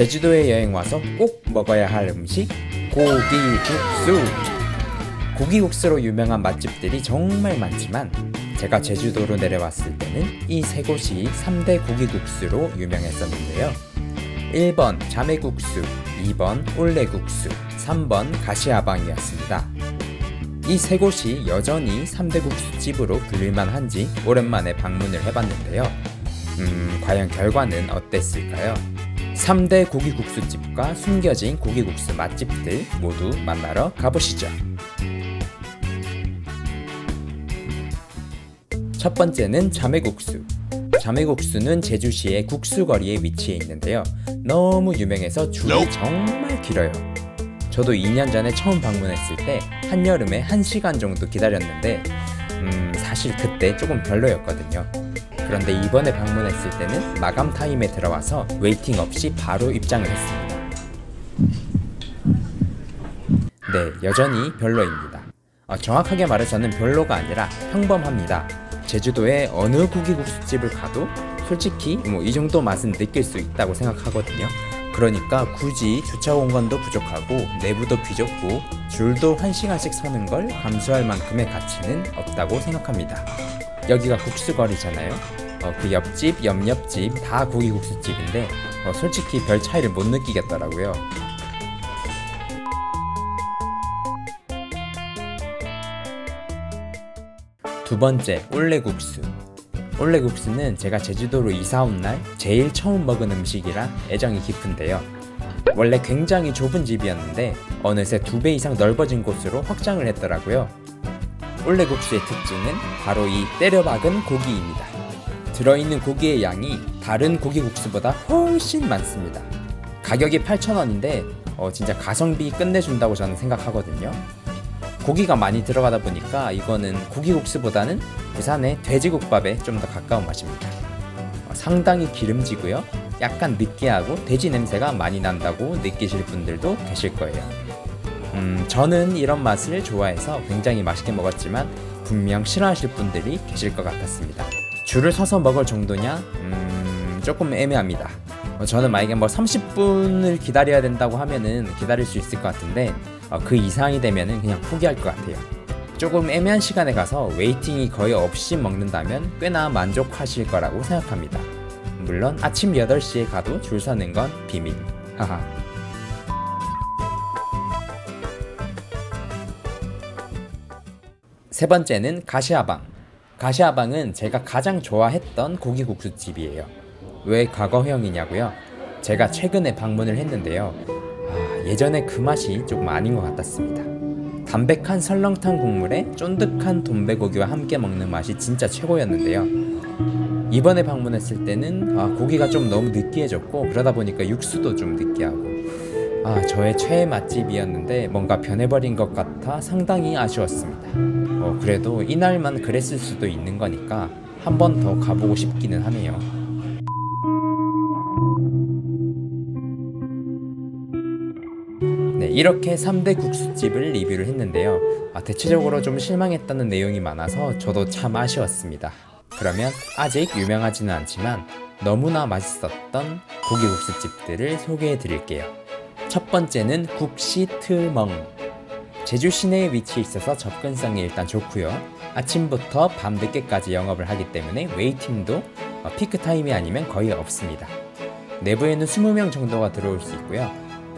제주도에 여행 와서 꼭 먹어야 할 음식, 고기국수. 고기국수로 유명한 맛집들이 정말 많지만 제가 제주도로 내려왔을 때는 이 세 곳이 3대 고기국수로 유명했었는데요. 1번 자매국수, 2번 올레국수, 3번 가시아방이었습니다. 이 세 곳이 여전히 3대 국수집으로 불릴만한지 오랜만에 방문을 해봤는데요. 과연 결과는 어땠을까요? 3대 고기국수집과 숨겨진 고기국수 맛집들 모두 만나러 가보시죠. 첫 번째는 자매국수. 자매국수는 제주시의 국수거리에 위치해 있는데요. 너무 유명해서 줄이 정말 길어요. 저도 2년 전에 처음 방문했을 때 한여름에 1시간 정도 기다렸는데 사실 그때 조금 별로였거든요. 그런데 이번에 방문했을 때는 마감 타임에 들어와서 웨이팅 없이 바로 입장을 했습니다. 네, 여전히 별로입니다. 정확하게 말해서는 별로가 아니라 평범합니다. 제주도의 어느 고기국수집을 가도 솔직히 이 정도 맛은 느낄 수 있다고 생각하거든요. 그러니까 굳이 주차 공간도 부족하고 내부도 비좁고 줄도 1시간씩 서는 걸 감수할 만큼의 가치는 없다고 생각합니다. 여기가 국수거리잖아요. 그 옆집, 옆집 다 고기국수집인데 솔직히 별 차이를 못 느끼겠더라고요. 두 번째, 올레국수. 올레국수는 제가 제주도로 이사 온 날 제일 처음 먹은 음식이라 애정이 깊은데요. 원래 굉장히 좁은 집이었는데 어느새 2배 이상 넓어진 곳으로 확장을 했더라고요. 올레국수의 특징은 바로 이 때려박은 고기입니다. 들어있는 고기의 양이 다른 고기국수보다 훨씬 많습니다. 가격이 8,000원인데 진짜 가성비 끝내준다고 저는 생각하거든요. 고기가 많이 들어가다 보니까 이거는 고기국수보다는 부산의 돼지국밥에 좀 더 가까운 맛입니다. 상당히 기름지고요. 약간 느끼하고 돼지 냄새가 많이 난다고 느끼실 분들도 계실 거예요. 저는 이런 맛을 좋아해서 굉장히 맛있게 먹었지만 분명 싫어하실 분들이 계실 것 같았습니다. 줄을 서서 먹을 정도냐? 조금 애매합니다. 저는 만약에 30분을 기다려야 된다고 하면은 기다릴 수 있을 것 같은데 그 이상이 되면은 그냥 포기할 것 같아요. 조금 애매한 시간에 가서 웨이팅이 거의 없이 먹는다면 꽤나 만족하실 거라고 생각합니다. 물론 아침 8시에 가도 줄 서는 건 비밀. 하하. 세 번째는 가시아방. 가시아방은 제가 가장 좋아했던 고기국수집이에요. 왜 과거형이냐고요? 제가 최근에 방문을 했는데요. 예전에 그 맛이 조금 아닌 것 같았습니다. 담백한 설렁탕 국물에 쫀득한 돈베고기와 함께 먹는 맛이 진짜 최고였는데요. 이번에 방문했을 때는 고기가 좀 너무 느끼해졌고 그러다 보니까 육수도 좀 느끼하고 저의 최애 맛집이었는데 뭔가 변해버린 것 같아 상당히 아쉬웠습니다. 그래도 이날만 그랬을 수도 있는 거니까 한 번 더 가보고 싶기는 하네요. 네, 이렇게 3대 국수집을 리뷰를 했는데요. 대체적으로 좀 실망했다는 내용이 많아서 저도 참 아쉬웠습니다. 그러면 아직 유명하지는 않지만 너무나 맛있었던 고기국수집들을 소개해 드릴게요. 첫 번째는 국시트멍. 제주 시내에 위치해 있어서 접근성이 일단 좋고요. 아침부터 밤늦게까지 영업을 하기 때문에 웨이팅도 피크타임이 아니면 거의 없습니다. 내부에는 20명 정도가 들어올 수 있고요.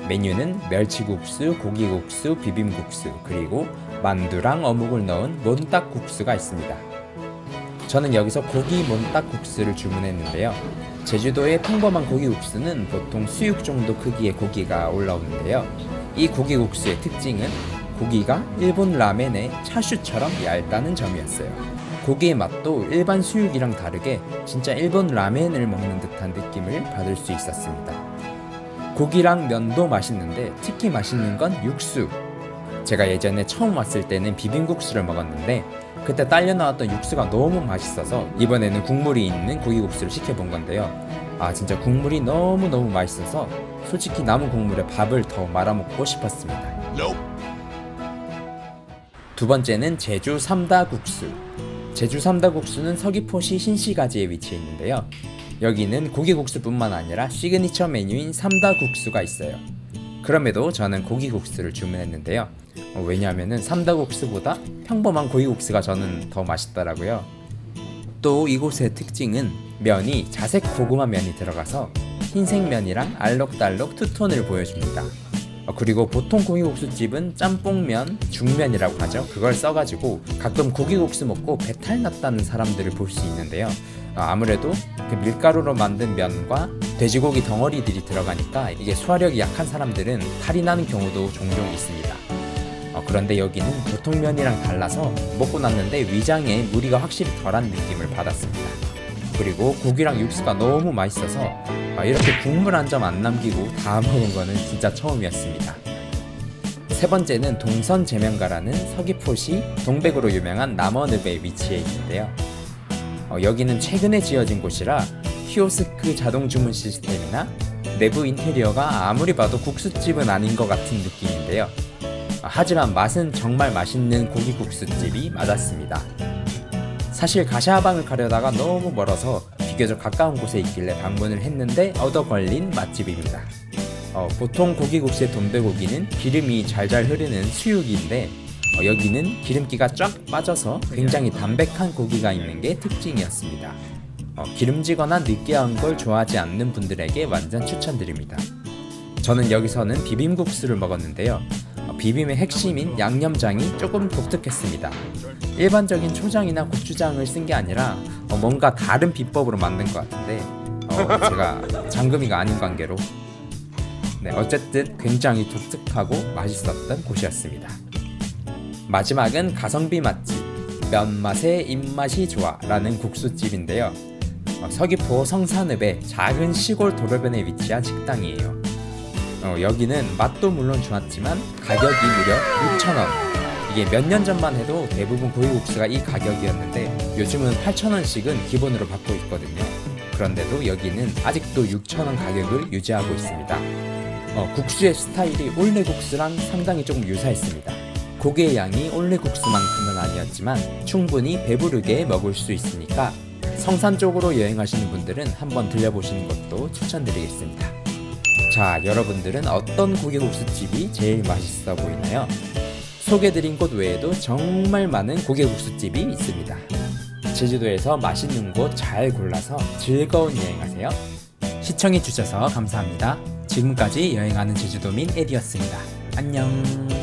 메뉴는 멸치국수, 고기국수, 비빔국수, 그리고 만두랑 어묵을 넣은 몬딱국수가 있습니다. 저는 여기서 고기 몬딱국수를 주문했는데요. 제주도의 평범한 고기국수는 보통 수육 정도 크기의 고기가 올라오는데요. 이 고기국수의 특징은 고기가 일본 라멘의 차슈처럼 얇다는 점이었어요. 고기의 맛도 일반 수육이랑 다르게 진짜 일본 라멘을 먹는 듯한 느낌을 받을 수 있었습니다. 고기랑 면도 맛있는데 특히 맛있는 건 육수. 제가 예전에 처음 왔을 때는 비빔국수를 먹었는데 그때 딸려 나왔던 육수가 너무 맛있어서 이번에는 국물이 있는 고기국수를 시켜본 건데요. 진짜 국물이 너무너무 맛있어서 솔직히 남은 국물에 밥을 더 말아먹고 싶었습니다. 두 번째는 제주 삼다국수. 제주 삼다국수는 서귀포시 신시가지에 위치해 있는데요. 여기는 고기국수뿐만 아니라 시그니처 메뉴인 삼다국수가 있어요. 그럼에도 저는 고기국수를 주문했는데요. 왜냐하면 삼다국수보다 평범한 고기국수가 저는 더 맛있더라고요. 또 이곳의 특징은 면이 자색 고구마 면이 들어가서 흰색 면이랑 알록달록 투톤을 보여줍니다. 그리고 보통 고기국수집은 짬뽕면, 중면이라고 하죠. 그걸 써가지고 가끔 고기국수 먹고 배탈 났다는 사람들을 볼 수 있는데요. 아무래도 그 밀가루로 만든 면과 돼지고기 덩어리들이 들어가니까 이게 소화력이 약한 사람들은 탈이 나는 경우도 종종 있습니다. 그런데 여기는 보통 면이랑 달라서 먹고 났는데 위장에 무리가 확실히 덜한 느낌을 받았습니다. 그리고 고기랑 육수가 너무 맛있어서 이렇게 국물 한 점 안 남기고 다 먹은 거는 진짜 처음이었습니다. 세 번째는 동선제면가라는 서귀포시 동백으로 유명한 남원읍에 위치해 있는데요. 여기는 최근에 지어진 곳이라 키오스크 자동 주문 시스템이나 내부 인테리어가 아무리 봐도 국수집은 아닌 것 같은 느낌인데요. 하지만 맛은 정말 맛있는 고기국수집이 맞았습니다. 사실 가시화방을 가려다가 너무 멀어서 비교적 가까운 곳에 있길래 방문을 했는데 얻어 걸린 맛집입니다. 보통 고기국수의 돈베고기는 기름이 잘잘 흐르는 수육인데 여기는 기름기가 쫙 빠져서 굉장히 담백한 고기가 있는 게 특징이었습니다. 기름지거나 느끼한 걸 좋아하지 않는 분들에게 완전 추천드립니다. 저는 여기서는 비빔국수를 먹었는데요. 비빔의 핵심인 양념장이 조금 독특했습니다. 일반적인 초장이나 고추장을 쓴 게 아니라 뭔가 다른 비법으로 만든 것 같은데 제가 장금이가 아닌 관계로 어쨌든 굉장히 독특하고 맛있었던 곳이었습니다. 마지막은 가성비 맛집 면맛에 입맛이 좋아 라는 국수집인데요. 서귀포 성산읍의 작은 시골 도로변에 위치한 식당이에요. 여기는 맛도 물론 좋았지만 가격이 무려 6,000원. 이게 몇 년 전만 해도 대부분 고기국수가 이 가격이었는데 요즘은 8,000원씩은 기본으로 받고 있거든요. 그런데도 여기는 아직도 6,000원 가격을 유지하고 있습니다. 국수의 스타일이 올레국수랑 상당히 조금 유사했습니다. 고기의 양이 올레국수만큼은 아니었지만 충분히 배부르게 먹을 수 있으니까 성산 쪽으로 여행하시는 분들은 한번 들려보시는 것도 추천드리겠습니다. 자, 여러분들은 어떤 고기국수집이 제일 맛있어 보이나요? 소개드린 곳 외에도 정말 많은 고기국수집이 있습니다. 제주도에서 맛있는 곳 잘 골라서 즐거운 여행하세요. 시청해주셔서 감사합니다. 지금까지 여행하는 제주도민 에디였습니다. 안녕.